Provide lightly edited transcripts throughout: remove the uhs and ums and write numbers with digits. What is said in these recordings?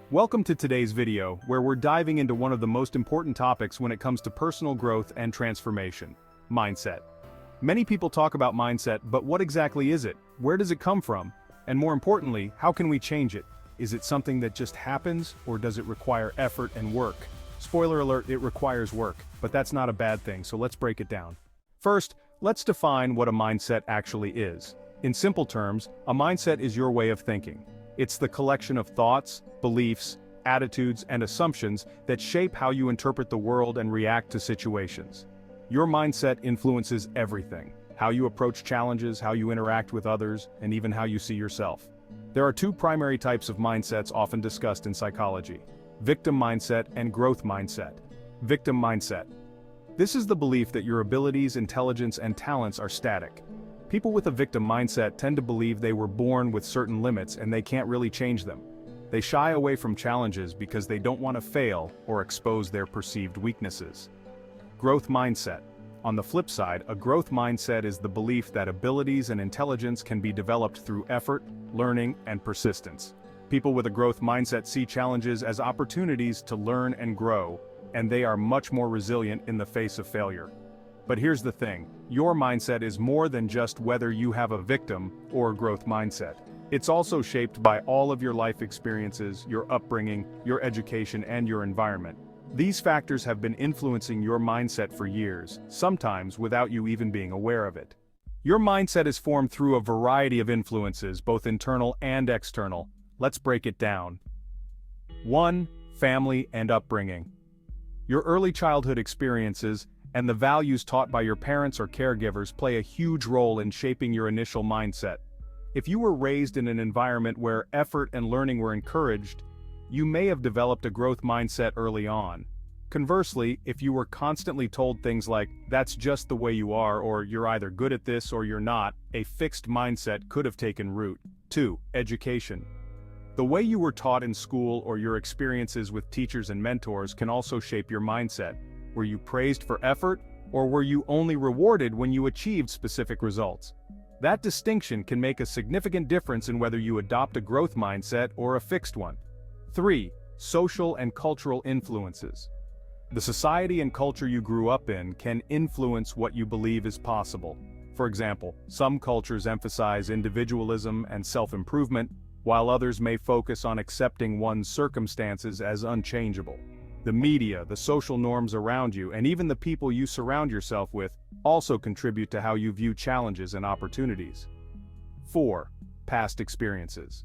Welcome to today's video, where we're diving into one of the most important topics when it comes to personal growth and transformation: mindset. Many people talk about mindset, but what exactly is it? Where does it come from? And more importantly, how can we change it? Is it something that just happens, or does it require effort and work? Spoiler alert, it requires work, but that's not a bad thing, so let's break it down. First, let's define what a mindset actually is. In simple terms, a mindset is your way of thinking. It's the collection of thoughts, beliefs, attitudes, and assumptions that shape how you interpret the world and react to situations. Your mindset influences everything: how you approach challenges, how you interact with others, and even how you see yourself. There are two primary types of mindsets often discussed in psychology: victim mindset and growth mindset. Victim mindset. This is the belief that your abilities, intelligence, and talents are static. People with a victim mindset tend to believe they were born with certain limits and they can't really change them. They shy away from challenges because they don't want to fail or expose their perceived weaknesses. Growth mindset. On the flip side, a growth mindset is the belief that abilities and intelligence can be developed through effort, learning, and persistence. People with a growth mindset see challenges as opportunities to learn and grow, and they are much more resilient in the face of failure. But here's the thing: your mindset is more than just whether you have a victim or growth mindset. It's also shaped by all of your life experiences, your upbringing, your education, and your environment. These factors have been influencing your mindset for years, sometimes without you even being aware of it. Your mindset is formed through a variety of influences, both internal and external. Let's break it down. 1. Family and upbringing. Your early childhood experiences and the values taught by your parents or caregivers play a huge role in shaping your initial mindset. If you were raised in an environment where effort and learning were encouraged, you may have developed a growth mindset early on. Conversely, if you were constantly told things like, "That's just the way you are," or "You're either good at this or you're not," a fixed mindset could have taken root. 2. Education. The way you were taught in school or your experiences with teachers and mentors can also shape your mindset. Were you praised for effort, or were you only rewarded when you achieved specific results? That distinction can make a significant difference in whether you adopt a growth mindset or a fixed one. 3. Social and cultural influences. The society and culture you grew up in can influence what you believe is possible. For example, some cultures emphasize individualism and self-improvement, while others may focus on accepting one's circumstances as unchangeable. The media, the social norms around you, and even the people you surround yourself with also contribute to how you view challenges and opportunities. 4. Past experiences.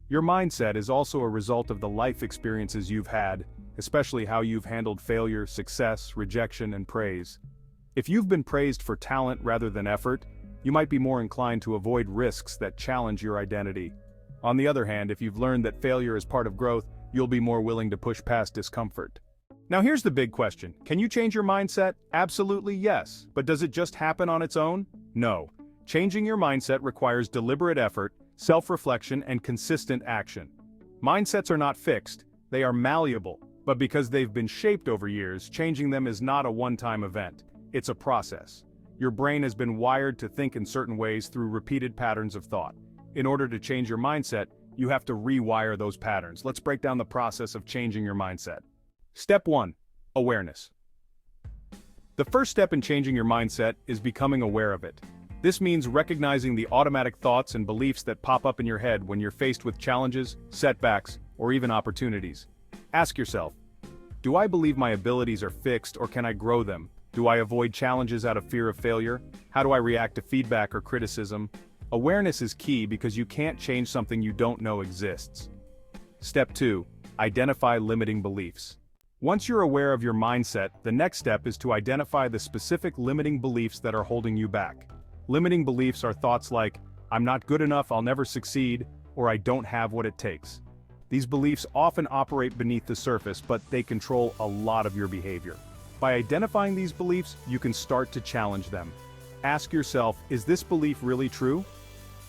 Your mindset is also a result of the life experiences you've had, especially how you've handled failure, success, rejection, and praise. If you've been praised for talent rather than effort, you might be more inclined to avoid risks that challenge your identity. On the other hand, if you've learned that failure is part of growth, you'll be more willing to push past discomfort. Now here's the big question: can you change your mindset? Absolutely yes. But does it just happen on its own? No. Changing your mindset requires deliberate effort, self-reflection, and consistent action. Mindsets are not fixed, they are malleable, but because they've been shaped over years, changing them is not a one-time event. It's a process. Your brain has been wired to think in certain ways through repeated patterns of thought. In order to change your mindset, you have to rewire those patterns. Let's break down the process of changing your mindset. Step 1. Awareness. The first step in changing your mindset is becoming aware of it. This means recognizing the automatic thoughts and beliefs that pop up in your head when you're faced with challenges, setbacks, or even opportunities. Ask yourself, do I believe my abilities are fixed, or can I grow them? Do I avoid challenges out of fear of failure? How do I react to feedback or criticism? Awareness is key because you can't change something you don't know exists. Step 2. Identify limiting beliefs. Once you're aware of your mindset, the next step is to identify the specific limiting beliefs that are holding you back. Limiting beliefs are thoughts like, "I'm not good enough, I'll never succeed," or "I don't have what it takes." These beliefs often operate beneath the surface, but they control a lot of your behavior. By identifying these beliefs, you can start to challenge them. Ask yourself, is this belief really true?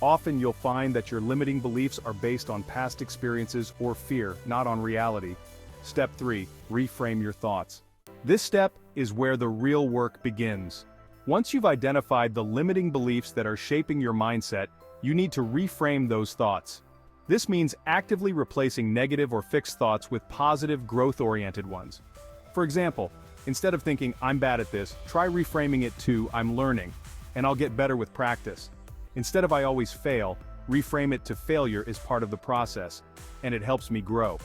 Often you'll find that your limiting beliefs are based on past experiences or fear, not on reality. Step 3. Reframe your thoughts. This step is where the real work begins. Once you've identified the limiting beliefs that are shaping your mindset, you need to reframe those thoughts. This means actively replacing negative or fixed thoughts with positive, growth-oriented ones. For example, instead of thinking, "I'm bad at this," try reframing it to, "I'm learning, and I'll get better with practice." Instead of "I always fail," reframe it to "failure is part of the process, and it helps me grow."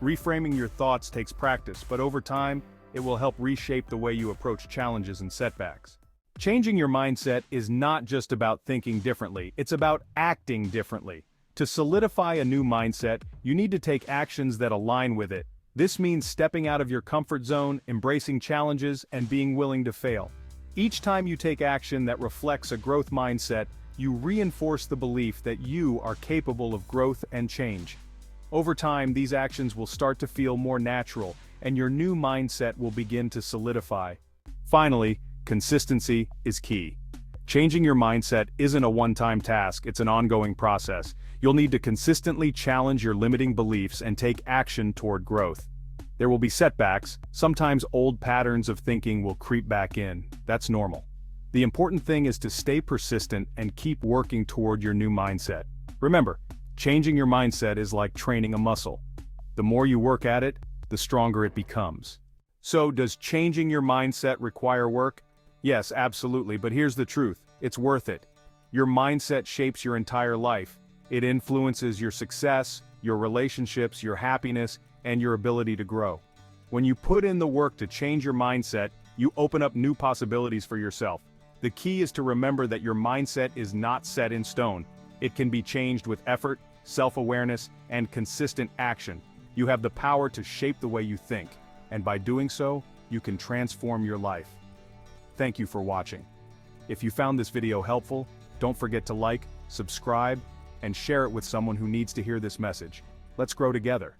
Reframing your thoughts takes practice, but over time, it will help reshape the way you approach challenges and setbacks. Changing your mindset is not just about thinking differently, it's about acting differently. To solidify a new mindset, you need to take actions that align with it. This means stepping out of your comfort zone, embracing challenges, and being willing to fail. Each time you take action that reflects a growth mindset, you reinforce the belief that you are capable of growth and change. Over time, these actions will start to feel more natural, and your new mindset will begin to solidify. Finally, consistency is key. Changing your mindset isn't a one-time task, it's an ongoing process. You'll need to consistently challenge your limiting beliefs and take action toward growth. There will be setbacks, sometimes old patterns of thinking will creep back in. That's normal. The important thing is to stay persistent and keep working toward your new mindset. Remember, changing your mindset is like training a muscle. The more you work at it, the stronger it becomes. So, does changing your mindset require work? Yes, absolutely, but here's the truth, it's worth it. Your mindset shapes your entire life. It influences your success, your relationships, your happiness, and your ability to grow. When you put in the work to change your mindset, you open up new possibilities for yourself. The key is to remember that your mindset is not set in stone. It can be changed with effort, self-awareness, and consistent action. You have the power to shape the way you think, and by doing so, you can transform your life. Thank you for watching. If you found this video helpful, don't forget to like, subscribe, and share it with someone who needs to hear this message. Let's grow together.